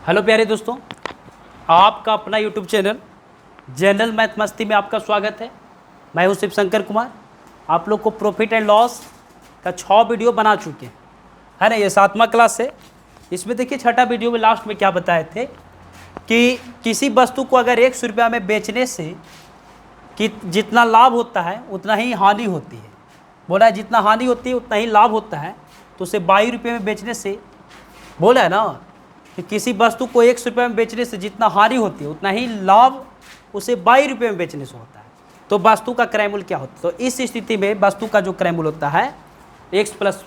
Hello प्यारे दोस्तों, आपका अपना यूट्यूब चैनल जनरल मैथ मस्ती में आपका स्वागत है। मैं हूं शिव शंकर कुमार। आप लोग को प्रॉफिट एंड लॉस का 6 वीडियो बना चुके हैं, है ना। ये 7वां क्लास है। इसमें देखिए 6ठा वीडियो में लास्ट में क्या बताए थे कि किसी वस्तु को अगर 100 रुपया में बेचने से कि जितना लाभ होता है उतना ही हानि होती है। बोला है जितना हानि होती है उतना ही लाभ होता है, तो उसे 22 रुपये में बेचने से, बोला है ना कि किसी वस्तु को 100 रुपये में बेचने से जितना हानि होती है उतना ही लाभ उसे 22 रुपये में बेचने से होता है। तो वस्तु का क्रय मूल्य क्या होता है? तो इस स्थिति में वस्तु का जो क्रय मूल्य होता है x +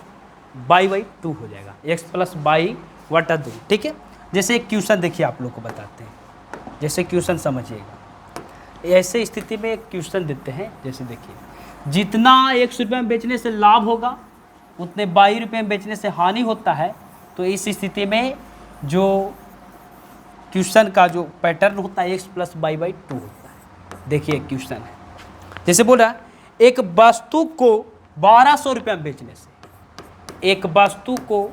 y/2 हो जाएगा, x + y/2। ठीक है। जैसे एक क्वेश्चन देखिए, आप लोग को बताते हैं, जैसे क्वेश्चन समझिएगा। ऐसे स्थिति में एक क्वेश्चन देते हैं, जैसे देखिए जितना 100 रुपये में बेचने से लाभ होगा उतने 22 रुपये में बेचने से हानि होता है। तो इस स्थिति में जो क्वेश्चन का जो पैटर्न होता है x + y/2 होता है। देखिए क्वेश्चन है, जैसे बोला एक वस्तु को 1200 रुपये में बेचने से, एक वस्तु को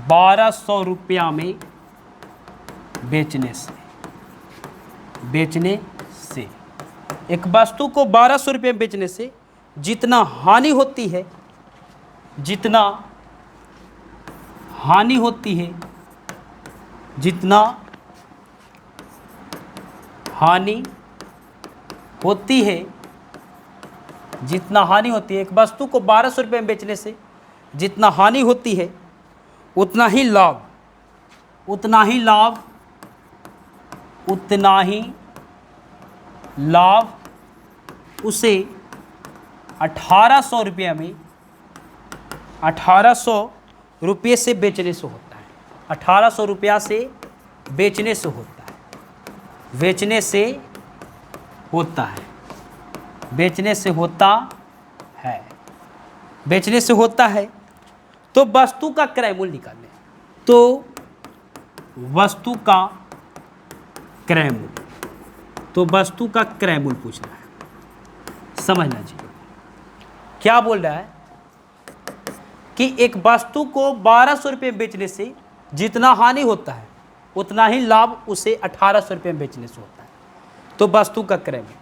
1200 रुपया में बेचने से एक वस्तु को 1200 रुपये में बेचने से जितना हानि होती है, जितना हानि होती है एक वस्तु को 1200 रुपये में बेचने से जितना हानि होती है उतना ही लाभ उसे 1800 रुपये से बेचने से होता है। 1800 रुपया से बेचने से होता है। तो वस्तु का क्रय मूल्य निकालने, तो वस्तु का क्रय मूल्य पूछना है। समझना चाहिए क्या बोल रहा है कि एक वस्तु को 1200 रुपये में बेचने से जितना हानि होता है उतना ही लाभ उसे 1800 रुपये में बेचने से होता है। तो वस्तु का क्रय मूल्य,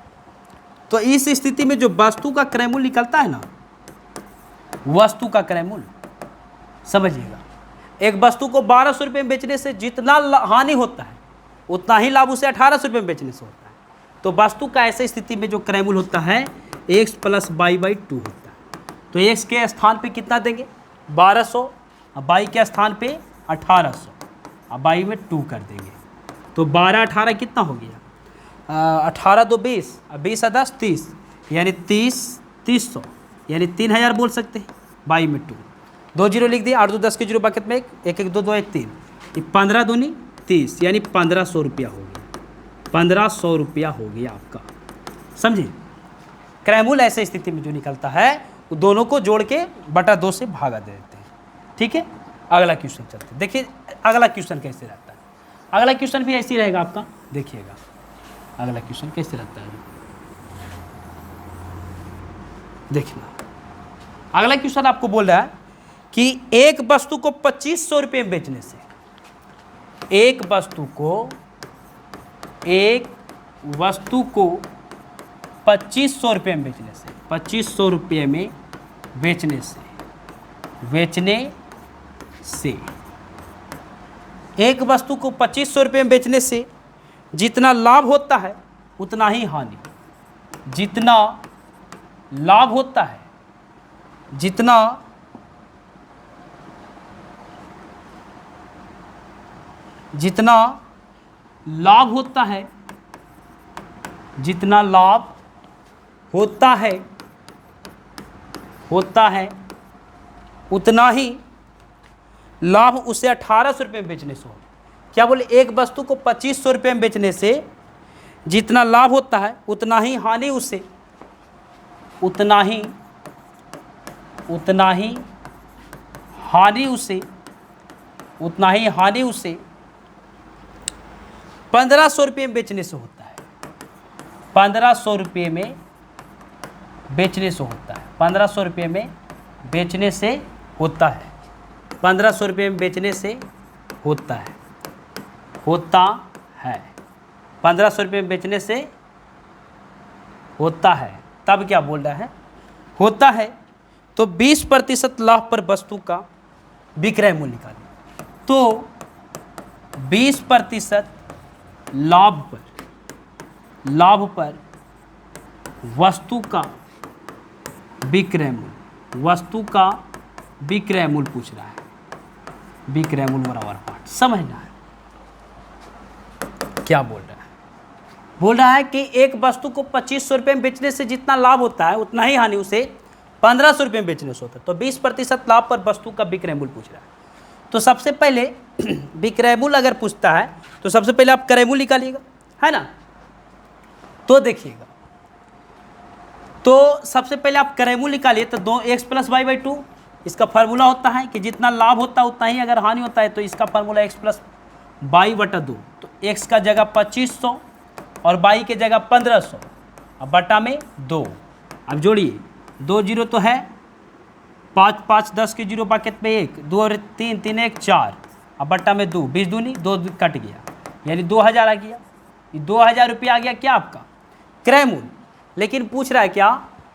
तो इस स्थिति में जो वस्तु का क्रय मूल्य निकलता है ना, वस्तु का क्रय मूल्य समझिएगा, एक वस्तु को 1200 रुपये में बेचने से जितना हानि होता है उतना ही लाभ उसे 1800 रुपये में बेचने से होता है। तो वस्तु का ऐसे स्थिति में जो क्रय मूल्य होता है x + y/2 होता है। तो x के स्थान पे कितना देंगे 1200, और y के स्थान पे 1800, और y में 2 कर देंगे। तो 12 18 कितना हो गया, 18 2 20, और 20 10 30, यानी 300, यानी 3000 बोल सकते हैं। y में 2, 2 0 लिख दिए, 8 2 10 के 0 बकेट में 1 1 1 2 2 1 3, 15 दूनी 30, यानी 1500 रुपया हो गया। 1500 रुपया हो गया आपका। समझे? क्रय मूल्य ऐसे स्थिति में जो निकलता है वो दोनों को जोड़ के बटा 2 से भागा दे देते हैं। ठीक है। अगला क्वेश्चन चलते हैं। देखिए अगला क्वेश्चन कैसे रहता है। अगला क्वेश्चन भी ऐसे ही रहेगा आपका। देखिएगा अगला क्वेश्चन कैसे रहता है। देखना अगला क्वेश्चन आपको बोल रहा है कि एक वस्तु को 2500 रुपये में बेचने से, एक वस्तु को 2500 रुपये में बेचने से, 2500 रुपये में बेचने से एक वस्तु को 2500 रुपये में बेचने से जितना लाभ होता है उतना ही हानि, जितना लाभ होता है जितना लाभ होता है उतना ही लाभ उसे 1800 रुपये में बेचने से हो। क्या बोले, एक वस्तु को 2500 रुपये में बेचने से जितना लाभ होता है उतना ही हानि उसे 1500 रुपये में बेचने से होता है। 1500 रुपये में बेचने से होता है, 1500 रुपये में बेचने से होता है। 1500 रुपये में बेचने से होता है 1500 रुपये में बेचने से होता है। तब क्या बोल रहा है? होता है। तो 20% लाभ पर वस्तु का विक्रय मूल्य निकालिए। तो 20% लाभ पर वस्तु का विक्रय मूल्य पूछ रहा है। विक्रय मूल्य बराबर पाठ समझना है क्या बोल रहा है। बोल रहा है कि एक वस्तु को 2500 रुपये में बेचने से जितना लाभ होता है उतना ही हानि उसे 1500 रुपये में बेचने से होता है। तो 20% लाभ पर वस्तु का विक्रय मूल्य पूछ रहा है। तो सबसे पहले विक्रय मूल्य अगर पूछता है तो सबसे पहले आप क्रय मूल्य निकालिएगा, है ना। तो देखिएगा, तो सबसे पहले आप क्रय मूल्य निकालिए। तो 2x + y/2 इसका फार्मूला होता है कि जितना लाभ होता है उतना ही अगर हानि होता है। तो इसका फार्मूला x + y/2। तो x का जगह 2500 और y के जगह 1500 अब बटा में 2। अब जोड़िए, 2 जीरो तो है, 5 5 10 के जीरो बाकेट में 1, 2 और 3 3 1 4 अब बट्टा में 2, 20 दूनी 2 कट गया, यानी 2000 आ गया। ये 2000 रुपया आ गया क्या आपका क्रय मूल्य। लेकिन पूछ रहा है क्या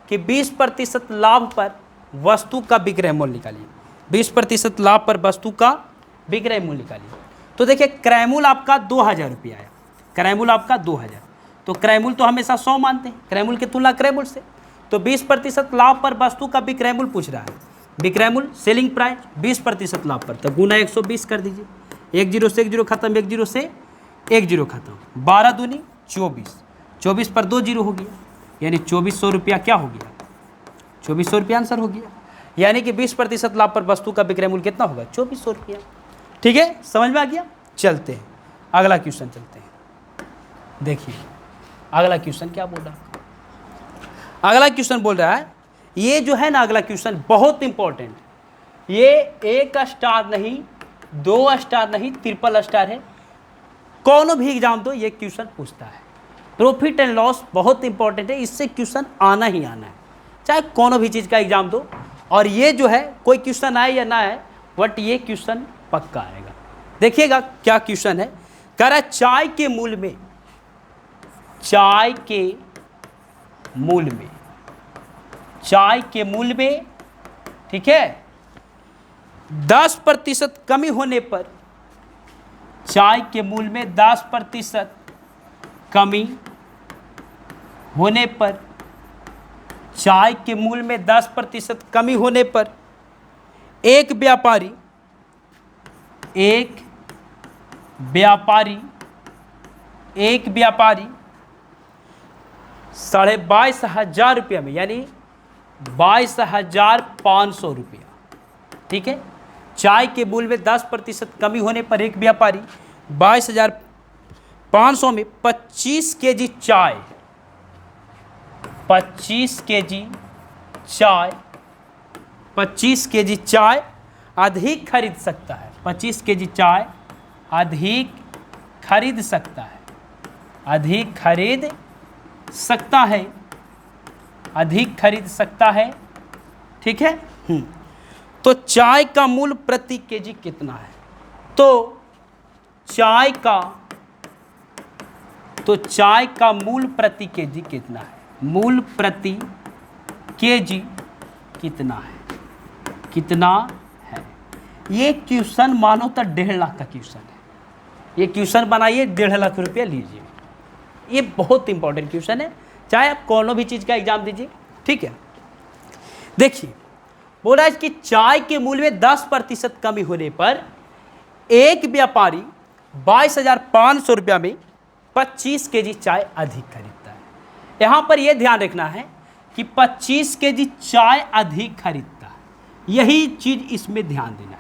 कि 20% लाभ पर वस्तु का विक्रय मूल्य निकालिए। 20% लाभ पर वस्तु का विक्रय मूल्य निकालिए। तो देखिए क्रय मूल्य आपका 2000 रुपया आया। क्रय मूल्य आपका 2000। तो क्रय मूल्य तो हमेशा 100 मानते हैं क्रय मूल्य की तुलना क्रय मूल्य से। तो 20% लाभ पर वस्तु का विक्रय मूल्य पूछ रहा है। विक्रय मूल्य सेलिंग प्राइस 20% लाभ पर, तो गुना 120 कर दीजिए। 1 जीरो से 1 जीरो खत्म, 1 जीरो से 1 जीरो खत्म, 12 दूनी 24, 24 पर 2 जीरो हो गया, यानी 2400 रुपया क्या हो गया, 2400 रुपया आंसर हो गया। यानी कि 20% लाभ पर वस्तु का विक्रय मूल्य कितना होगा, 2400 रुपया। ठीक है, समझ में आ गया। चलते हैं अगला क्वेश्चन चलते हैं। देखिए अगला क्वेश्चन क्या बोल रहा है। अगला क्वेश्चन बोल रहा है, ये जो है ना अगला क्वेश्चन बहुत इंपॉर्टेंट। ये 1 स्टार नहीं, 2 स्टार नहीं, ट्रिपल स्टार है। कौन भी एग्जाम दो ये क्वेश्चन पूछता है। प्रॉफिट एंड लॉस बहुत इंपॉर्टेंट है, इससे क्वेश्चन आना ही आना है, चाहे कौन भी चीज़ का एग्जाम दो। और ये जो है कोई क्वेश्चन आए या ना आए, बट ये क्वेश्चन पक्का आएगा। देखिएगा क्या क्वेश्चन है। कह रहा है चाय के मूल्य में, चाय के मूल्य में, चाय के मूल्य में, ठीक है, 10% कमी होने पर, चाय के मूल्य में 10% कमी होने पर, चाय के मूल्य में 10% कमी होने पर एक व्यापारी 22,500 रुपया में, यानी 22,500 रुपया, ठीक है। चाय के मूल्य में 10% कमी होने पर एक व्यापारी 22,500 में 25 केजी चाय, 25 केजी चाय अधिक खरीद सकता है। 25 केजी चाय अधिक खरीद सकता है, अधिक खरीद सकता है, अधिक खरीद सकता है, ठीक है। तो चाय का मूल्य प्रति केजी कितना है। तो चाय का मूल्य प्रति केजी कितना है, मूल्य प्रति केजी कितना है, कितना है। ये क्वेश्चन मानो तो 1.5 लाख का क्वेश्चन है। ये क्वेश्चन बनाइए, 1.5 लाख रुपया लीजिए। ये बहुत इंपॉर्टेंट क्वेश्चन है, चाहे आप कौन भी चीज़ का एग्जाम दीजिए, ठीक है। देखिए बोला है कि चाय के मूल्य में 10% कमी होने पर एक व्यापारी 22,500 रुपया में 25 केजी चाय अधिक खरीदता है। यहाँ पर यह ध्यान रखना है कि 25 केजी चाय अधिक खरीदता है, यही चीज़ इसमें ध्यान देना है।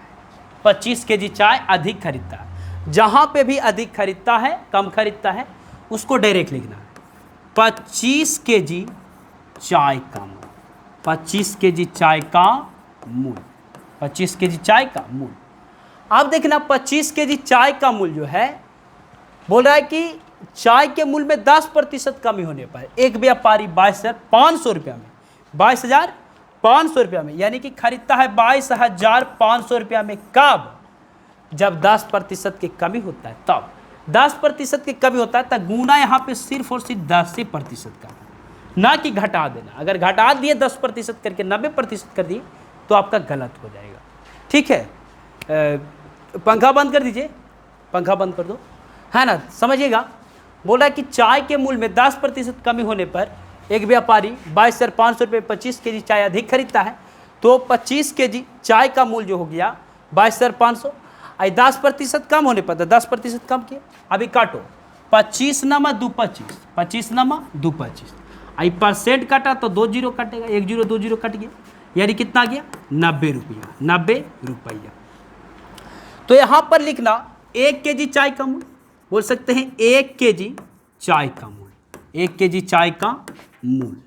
25 केजी चाय अधिक खरीदता है, जहाँ पे भी अधिक खरीदता है कम खरीदता है उसको डायरेक्ट लिखना है। 25 केजी चाय का मूल्य, 25 केजी चाय का मूल्य, 25 केजी चाय का मूल्य। अब देखना 25 केजी चाय का मूल्य जो है, बोल रहा है कि चाय के मूल्य में 10% कमी होने पर एक व्यापारी 22,500 रुपया में, 500 रुपया में, यानी कि खरीदता है 22,500 रुपया में। कब? जब 10% की कमी होता है तब। 10% की कमी होता है तब गुना यहाँ पे सिर्फ और सिर्फ 10% का, ना कि घटा देना। अगर घटा दिए 10% करके 90% कर दिए तो आपका गलत हो जाएगा। ठीक है, पंखा बंद कर दीजिए, पंखा बंद कर दो, है ना, समझिएगा। बोल रहा है कि चाय के मूल्य में 10% कमी होने पर एक व्यापारी 22,500 रुपये 25 kg चाय अधिक खरीदता है, तो 25 kg चाय का मूल्य जो हो गया 22,500। 10% कम होने पर 10% कम किए, अभी काटो 25 नमा 2 25, 25 नमा 2 25, आई परसेंट काटा तो 2 जीरो कटेगा, 1 जीरो 2 जीरो कट गया, यानी कितना आ गया 90 रुपया, 90 रुपया। तो यहाँ पर लिखना 1 kg चाय का मूल्य, बोल सकते हैं 1 kg चाय का मूल्य, 1 kg चाय का मूल्य,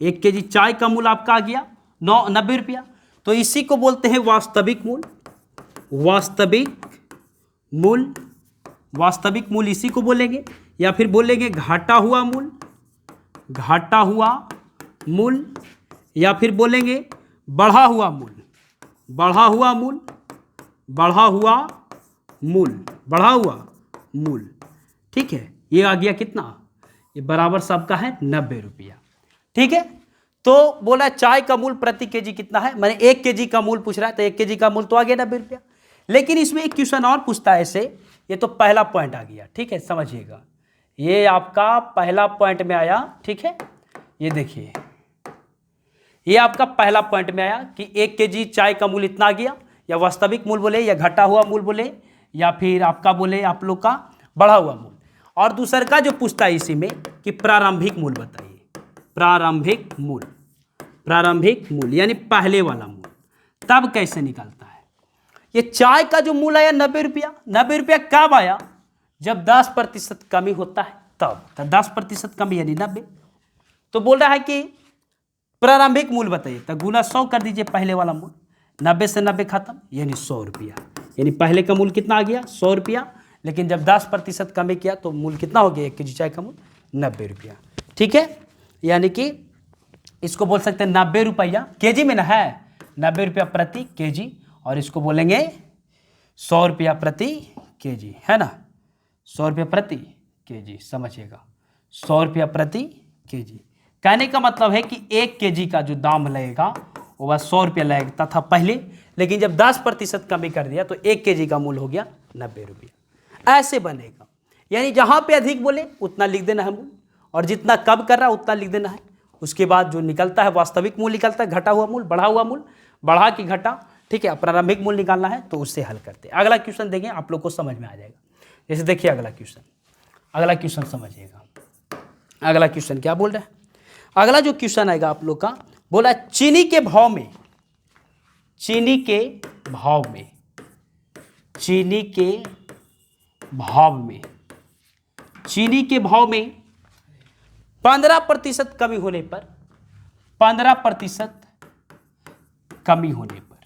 1 kg चाय का मूल्य आपका आ गया 90 रुपया। तो इसी को बोलते हैं वास्तविक मूल्य, वास्तविक मूल्य, वास्तविक मूल्य इसी को बोलेंगे, या फिर बोलेंगे घटा हुआ मूल्य, घटा हुआ मूल्य, या फिर बोलेंगे बढ़ा हुआ मूल्य, बढ़ा हुआ मूल्य, बढ़ा हुआ मूल्य, बढ़ा हुआ मूल्य। ठीक है, ये आ गया कितना, ये बराबर सबका है 90 रुपया। ठीक है, तो बोला चाय का मूल्य प्रति केजी कितना है, मैंने 1 kg का मूल्य पूछ रहा है, तो 1 kg का मूल्य तो आ गया 90 रुपया। लेकिन इसमें एक क्वेश्चन और पूछता है ऐसे, ये तो पहला पॉइंट आ गया। ठीक है, समझिएगा, ये आपका पहला पॉइंट में आया। ठीक है, ये देखिए, ये आपका पहला पॉइंट में आया कि 1 kg चाय का मूल्य इतना आ गया, या वास्तविक मूल्य बोले, या घटा हुआ मूल्य बोले, या फिर आपका बोले आप लोग का बढ़ा हुआ मूल्य। और दूसर का जो पूछता है इसी में कि प्रारंभिक मूल्य बताइए, प्रारंभिक मूल्य, प्रारंभिक मूल्य यानी पहले वाला मूल्य, तब कैसे निकलता है। ये चाय का जो मूल्य आया 90 रुपया, 90 रुपया कब आया, जब 10% कमी होता है तब, तो 10% कमी यानी 90। तो बोल रहा है कि प्रारंभिक मूल्य बताइए, तो गुना 100 कर दीजिए पहले वाला मूल्य, 90 से 90 खत्म, यानी 100 रुपया, यानी पहले का मूल्य कितना आ गया 100 रुपया। लेकिन जब 10% कमी किया तो मूल्य कितना हो गया 1 kg चाय का मूल्य 90 रुपया। ठीक है, यानी कि इसको बोल सकते हैं 90 रुपया, केजी में ना है 90 रुपया प्रति केजी, और इसको बोलेंगे 100 रुपया प्रति केजी, है ना, 100 रुपया प्रति केजी, समझिएगा 100 रुपया प्रति केजी। कहने का मतलब है कि 1 kg का जो दाम लगेगा वो बस 100 रुपया लगता था पहले, लेकिन जब 10% कमी कर दिया तो 1 kg का मूल्य हो गया 90 रुपया। ऐसे बनेगा, यानी जहाँ पे अधिक बोले उतना लिख देना है मूल्य, और जितना कम कर रहा है उतना लिख देना है। उसके बाद जो निकलता है वास्तविक मूल्य निकलता है, घटा हुआ मूल्य, बढ़ा हुआ मूल्य, बढ़ा कि घटा। ठीक है, प्रारंभिक मूल्य निकालना है तो उससे हल करते हैं। अगला क्वेश्चन देंगे, आप लोग को समझ में आ जाएगा। जैसे देखिए अगला क्वेश्चन, अगला क्वेश्चन समझिएगा। अगला क्वेश्चन क्या बोल रहा है, अगला जो क्वेश्चन आएगा आप लोग का, बोला चीनी के भाव में, चीनी के भाव में, चीनी के भाव में, चीनी के भाव में 15% कमी होने पर, 15% कमी होने पर,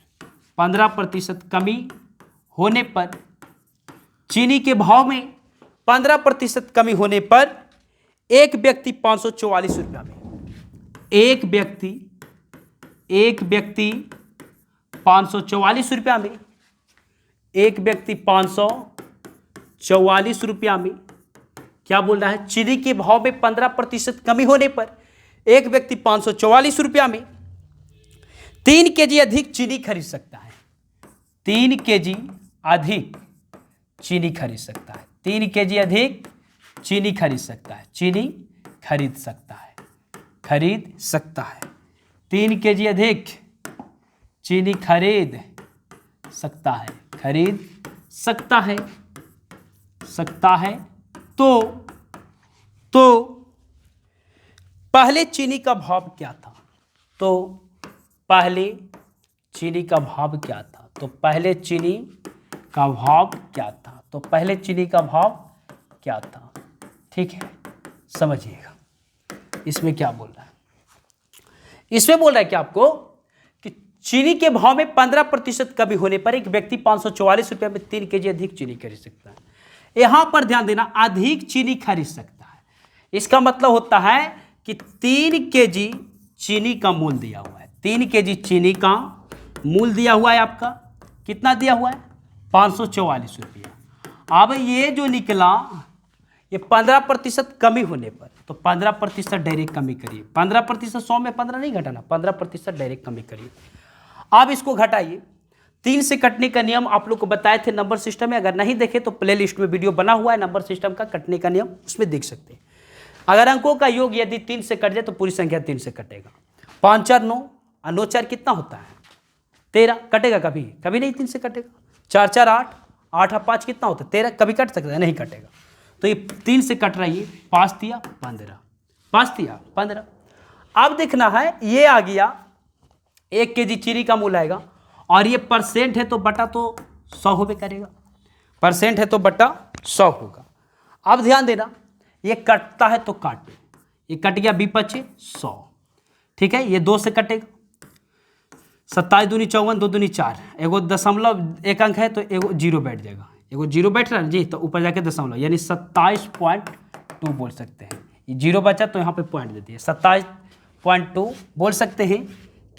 15% कमी होने पर, चीनी के भाव में 15% कमी होने पर एक व्यक्ति 544 रुपया में, एक व्यक्ति 544 रुपया में, एक व्यक्ति 544 रुपया में क्या बोल रहा है, चीनी के भाव में 15% कमी होने पर एक व्यक्ति 544 रुपया में 3 kg अधिक चीनी खरीद सकता है, 3 kg अधिक चीनी खरीद सकता है, 3 kg अधिक चीनी खरीद सकता है, चीनी खरीद सकता है, खरीद सकता है, 3 kg अधिक चीनी खरीद सकता है, खरीद सकता है, सकता है। तो पहले चीनी का भाव क्या था, तो पहले चीनी का भाव क्या था, तो पहले चीनी का भाव क्या था, तो पहले चीनी का भाव क्या था। ठीक है, समझिएगा इसमें क्या बोल रहा है, इसमें बोल रहा है कि आपको कि चीनी के भाव में 15% कमी होने पर एक व्यक्ति 544 रुपये में 3 kg अधिक चीनी खरीद सकता है। यहां पर ध्यान देना, अधिक चीनी खरीद सकता है, इसका मतलब होता है कि 3 kg चीनी का मूल्य दिया हुआ है, 3 केजी चीनी का मूल दिया हुआ है आपका, कितना दिया हुआ है 544 रुपया। अब ये जो निकला ये 15% कमी होने पर, तो 15% डायरेक्ट कमी करिए। 15% 100 में 15 नहीं घटाना, 15% डायरेक्ट कमी करिए। अब इसको घटाइए। 3 से कटने का नियम आप लोग को बताए थे नंबर सिस्टम में, अगर नहीं देखे तो प्ले लिस्ट में वीडियो बना हुआ है नंबर सिस्टम का, कटने का नियम उसमें देख सकते हैं। अगर अंकों का योग यदि 3 से कट जाए तो पूरी संख्या 3 से कटेगा। 5 4 9 और 9 4 कितना होता है 13, कटेगा कभी कभी नहीं 3 से कटेगा। 4 4 8, 8 और 5 कितना होता है 13, कभी कट सकता है नहीं कटेगा। तो ये 3 से कट रहा है, 5 दिया 15, 5 दिया 15। अब देखना है ये आ गया 1 केजी चीनी का मूल आएगा, और ये परसेंट है तो बटा तो 100 होबे करेगा, परसेंट है तो बटा 100 होगा। अब ध्यान देना ये कटता है तो काटे, ये कट गया 20 25 100, ठीक है। ये 2 से कटेगा, 27 दूनी 54, 2 दूनी 4, एगो दशमलव एक अंक है तो एगो जीरो बैठ जाएगा, एगो जीरो बैठ रहा है जी, तो ऊपर जाके दशमलव यानी 27.2 बोल सकते हैं। ये जीरो बचा तो यहाँ पे पॉइंट दे दिए, 27.2 बोल सकते हैं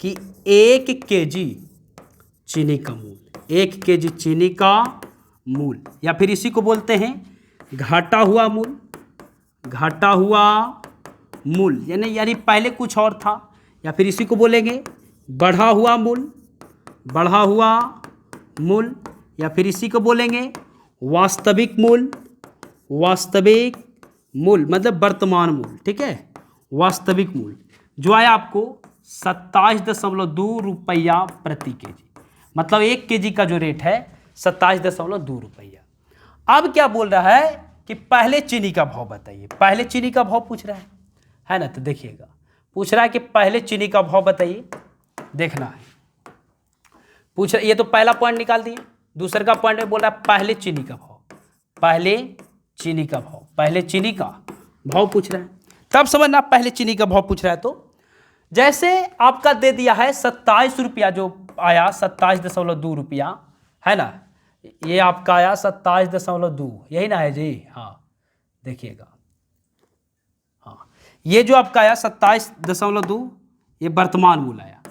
कि 1 केजी चीनी का मूल, 1 केजी चीनी का मूल, या फिर इसी को बोलते हैं घटा हुआ मूल, घटा हुआ मूल यानी पहले कुछ और था, या फिर इसी को बोलेंगे बढ़ा हुआ मूल, बढ़ा हुआ मूल, या फिर इसी को बोलेंगे वास्तविक मूल, वास्तविक मूल मतलब वर्तमान मूल, ठीक है। वास्तविक मूल जो आया आपको 27.2 रुपया प्रति केजी, मतलब 1 केजी का जो रेट है 27.2 रुपया। अब क्या बोल रहा है कि पहले चीनी का भाव बताइए, पहले चीनी का भाव पूछ रहा है ना, तो देखिएगा पूछ रहा है कि पहले चीनी का भाव बताइए, देखना है पूछ रहा। ये तो पहला पॉइंट निकाल दिए, दूसरे का पॉइंट में बोल रहा है पहले चीनी का भाव, पहले चीनी का भाव, पहले चीनी का भाव पूछ रहा है, तब समझना पहले चीनी का भाव पूछ रहा है। तो जैसे आपका दे दिया है 27 रुपया जो आया 27.2 रुपया है ना, ये आपका आया 27.2, यही ना है जी, हाँ देखिएगा, हाँ ये जो आपका आया 27.2 ये वर्तमान मूल आया।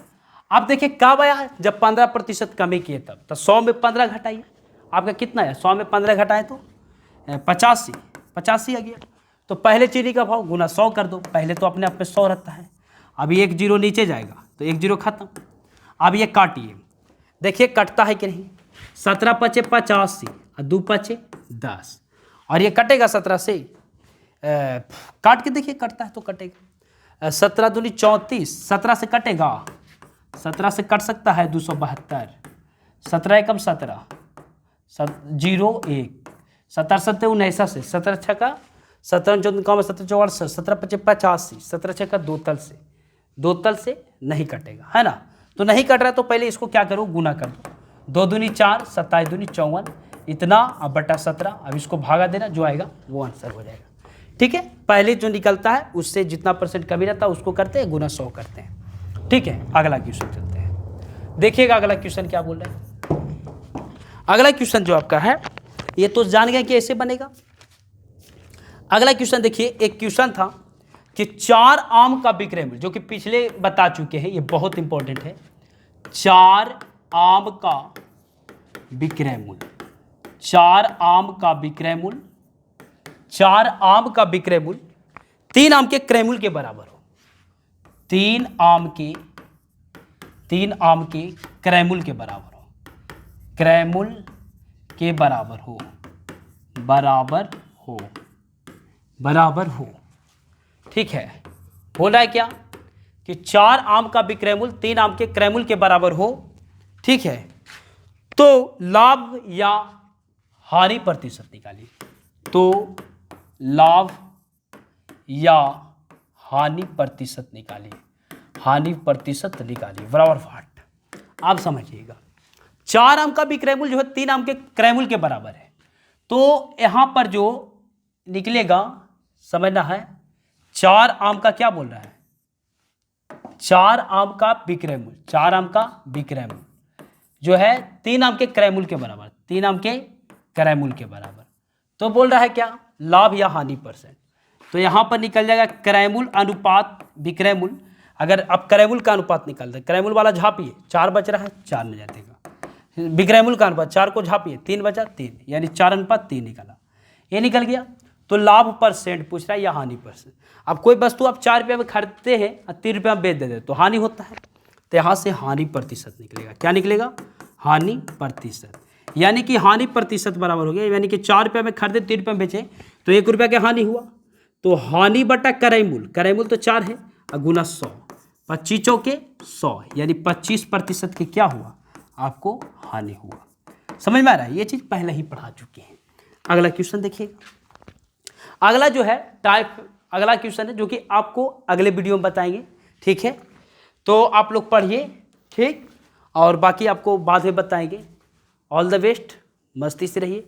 अब देखिए कब आया, जब 15% कमी किए तब, तो 100 में 15 घटाइए, आपका कितना है 100 में 15 घटाए तो 85 आ गया। तो पहले चीनी का भाव गुना 100 कर दो, पहले तो अपने आप में 100 रहता है, अभी 1 जीरो नीचे जाएगा तो 1 जीरो खत्म। अब ये काटिए, देखिए कटता है कि नहीं, 17 पचे 85 और 2 पचे 10, और ये कटेगा 17 से, काट के देखिए कटता है तो कटेगा। 17 दूनी 34, 17 से कटेगा, 17 से कट सकता है 272, 17 एकम 17, 0 1, 17 7 19 से, 17 6 का 17 14 कम 17 4 17 पचे 85, 17 6 का 2 तल से, 2 तल से नहीं कटेगा है ना। तो नहीं कट रहा तो पहले इसको क्या करो गुना कर दो, 2 दूनी 4, 27 दूनी 54, इतना अब बटा 17, अब इसको भागा देना, जो आएगा वो आंसर हो जाएगा, ठीक है। पहले जो निकलता है उससे जितना परसेंट कमी रहता है उसको करते हैं गुना 100 करते हैं, ठीक है। अगला क्वेश्चन चलते हैं, देखिएगा अगला क्वेश्चन क्या बोल रहा है। अगला क्वेश्चन जो आपका है ये तो जान गए कि ऐसे बनेगा। अगला क्वेश्चन देखिए, एक क्वेश्चन था कि 4 आम का विक्रय मूल्य, जो कि पिछले बता चुके हैं, ये बहुत इंपॉर्टेंट है। 4 आम का विक्रय मूल्य, 4 आम का विक्रय मूल्य, 4 आम का विक्रय मूल्य 3 आम के क्रय मूल्य के बराबर हो, 3 आम के क्रय मूल्य के बराबर हो, क्रय मूल्य के बराबर हो, बराबर हो, ठीक है। बोल रहा है क्या कि 4 आम का विक्रय मूल्य 3 आम के क्रय मूल्य के बराबर हो, ठीक है। तो लाभ या हानि प्रतिशत निकालिए, तो लाभ या हानि प्रतिशत निकालिए, हानि प्रतिशत निकालिए बराबर 8। आप समझिएगा 4 आम का विक्रय मूल्य जो है 3 आम के क्रय मूल्य के बराबर है, तो यहां पर जो निकलेगा समझना है, 4 आम का क्या बोल रहा है, 4 आम का विक्रय मूल्य, 4 आम का विक्रय मूल्य जो है 3 आम के क्रय मूल्य के बराबर, 3 आम के क्रय मूल्य के बराबर। तो बोल रहा है क्या लाभ या हानि परसेंट, तो यहां पर निकल जाएगा क्रय मूल्य अनुपात विक्रय मूल्य। अगर आप क्रयमूल्य का अनुपात निकाल दें, क्रयमूल्य वाला झापिए, 4 बच रहा है, 4 न जाएगा। विक्रयमूल्य का अनुपात 4 को झापिए, 3 बचा, 3 यानी 4:3 निकला। ये निकल गया। तो लाभ परसेंट पूछ रहा है या हानि परसेंट। अब कोई वस्तु आप 4 रुपये में खरीदते हैं और 3 रुपये में बेच देते तो हानि होता है, तो यहाँ से हानि प्रतिशत निकलेगा। क्या निकलेगा? हानि प्रतिशत। यानी कि हानि प्रतिशत बराबर हो गया, यानी कि 4 रुपये में खरीदे 3 रुपये में बेचे तो 1 रुपया का हानि हुआ। तो हानि बटा क्रयमूल्य, क्रयमूल्य तो 4 है और गुना 100, 25 चौके 100 यानी 25% के क्या हुआ? आपको हानि हुआ। समझ में आ रहा है? ये चीज़ पहले ही पढ़ा चुके हैं। अगला क्वेश्चन देखिएगा। अगला जो है अगला क्वेश्चन है जो कि आपको अगले वीडियो में बताएंगे, ठीक है? तो आप लोग पढ़िए, ठीक, और बाकी आपको बाद में बताएंगे। ऑल द बेस्ट, मस्ती से रहिए।